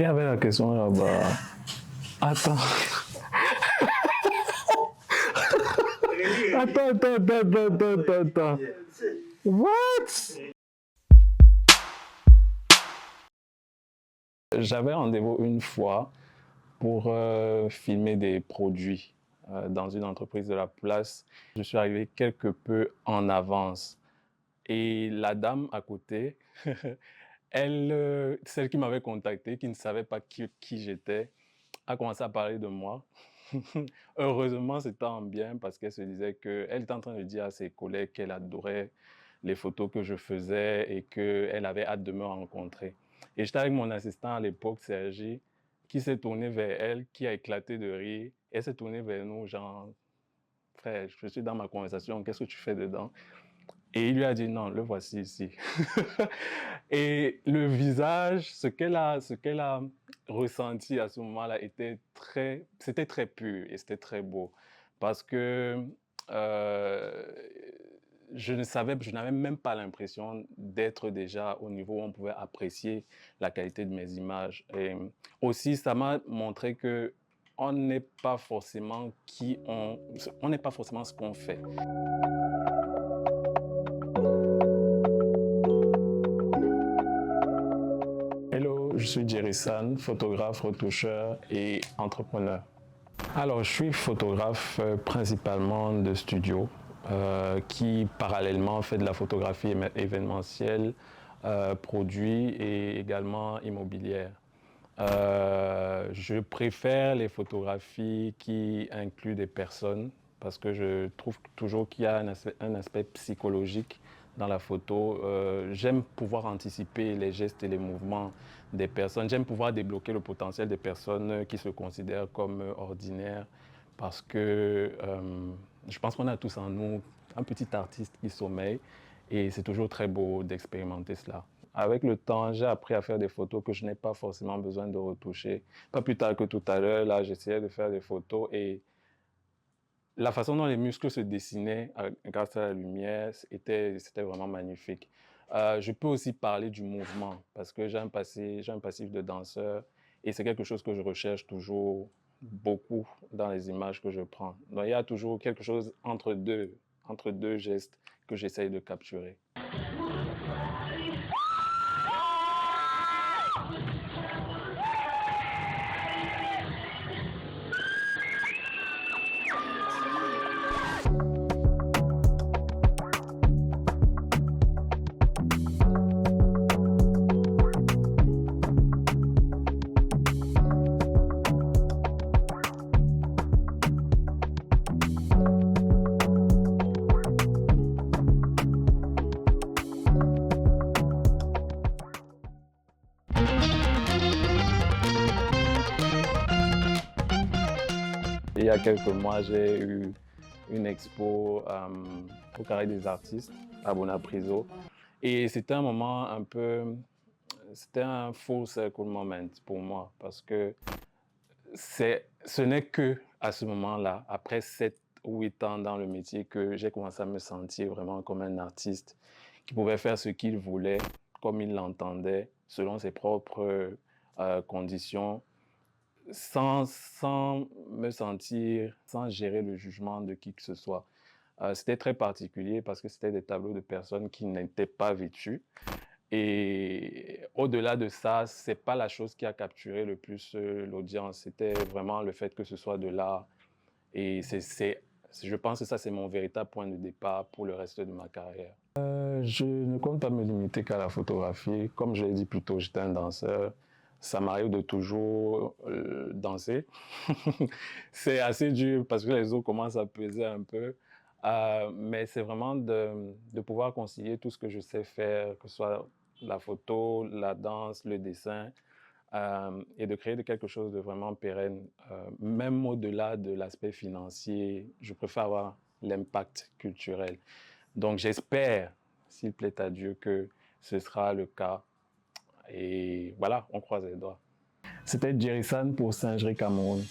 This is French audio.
Il y avait la question là-bas. Attends. Attends. What? J'avais rendez-vous une fois pour filmer des produits dans une entreprise de la place. Je suis arrivé quelque peu en avance. Et la dame à côté, elle, celle qui m'avait contacté, qui ne savait pas qui j'étais, a commencé à parler de moi. Heureusement, c'était en bien parce qu'elle se disait qu'elle était en train de dire à ses collègues qu'elle adorait les photos que je faisais et qu'elle avait hâte de me rencontrer. Et j'étais avec mon assistant à l'époque, Sergi, qui s'est tourné vers elle, qui a éclaté de rire. Elle s'est tournée vers nous, genre, frère, je suis dans ma conversation, qu'est-ce que tu fais dedans? Et il lui a dit non, le voici ici. Et le visage, ce qu'elle a ressenti à ce moment-là c'était très pur et c'était très beau. Parce que euh, je n'avais même pas l'impression d'être déjà au niveau où on pouvait apprécier la qualité de mes images. Et aussi, ça m'a montré que on n'est pas forcément on n'est pas forcément ce qu'on fait. Hello, je suis Jerry San, photographe, retoucheur et entrepreneur. Alors, je suis photographe principalement de studio qui parallèlement fait de la photographie événementielle, produit et également immobilière. Je préfère les photographies qui incluent des personnes parce que je trouve toujours qu'il y a un aspect psychologique dans la photo. J'aime pouvoir anticiper les gestes et les mouvements des personnes. J'aime pouvoir débloquer le potentiel des personnes qui se considèrent comme ordinaires parce que je pense qu'on a tous en nous un petit artiste qui sommeille et c'est toujours très beau d'expérimenter cela. Avec le temps, j'ai appris à faire des photos que je n'ai pas forcément besoin de retoucher. Pas plus tard que tout à l'heure, là, j'essayais de faire des photos et la façon dont les muscles se dessinaient grâce à la lumière, c'était vraiment magnifique. Je peux aussi parler du mouvement parce que j'ai un passif de danseur et c'est quelque chose que je recherche toujours beaucoup dans les images que je prends. Donc, il y a toujours quelque chose entre deux gestes que j'essaye de capturer. Il y a quelques mois, j'ai eu une expo au Carré des Artistes à Bonapriso. Et c'était un moment c'était un full circle moment pour moi parce que ce n'est que à ce moment-là, après 7 ou 8 ans dans le métier, que j'ai commencé à me sentir vraiment comme un artiste qui pouvait faire ce qu'il voulait, comme il l'entendait, selon ses propres conditions sans me sentir, sans gérer le jugement de qui que ce soit. C'était très particulier parce que c'était des tableaux de personnes qui n'étaient pas vêtues. Et au-delà de ça, c'est pas la chose qui a capturé le plus l'audience. C'était vraiment le fait que ce soit de l'art. Et je pense que ça, c'est mon véritable point de départ pour le reste de ma carrière. Je ne compte pas me limiter qu'à la photographie. Comme je l'ai dit plus tôt, j'étais un danseur. Ça m'arrive de toujours danser. C'est assez dur parce que les os commencent à peser un peu. Mais c'est vraiment de pouvoir concilier tout ce que je sais faire, que ce soit la photo, la danse, le dessin, et de créer quelque chose de vraiment pérenne. Même au-delà de l'aspect financier, je préfère avoir l'impact culturel. Donc j'espère, s'il plaît à Dieu, que ce sera le cas. Et voilà, on croise les doigts. C'était Jerry San pour Singerie Cameroun.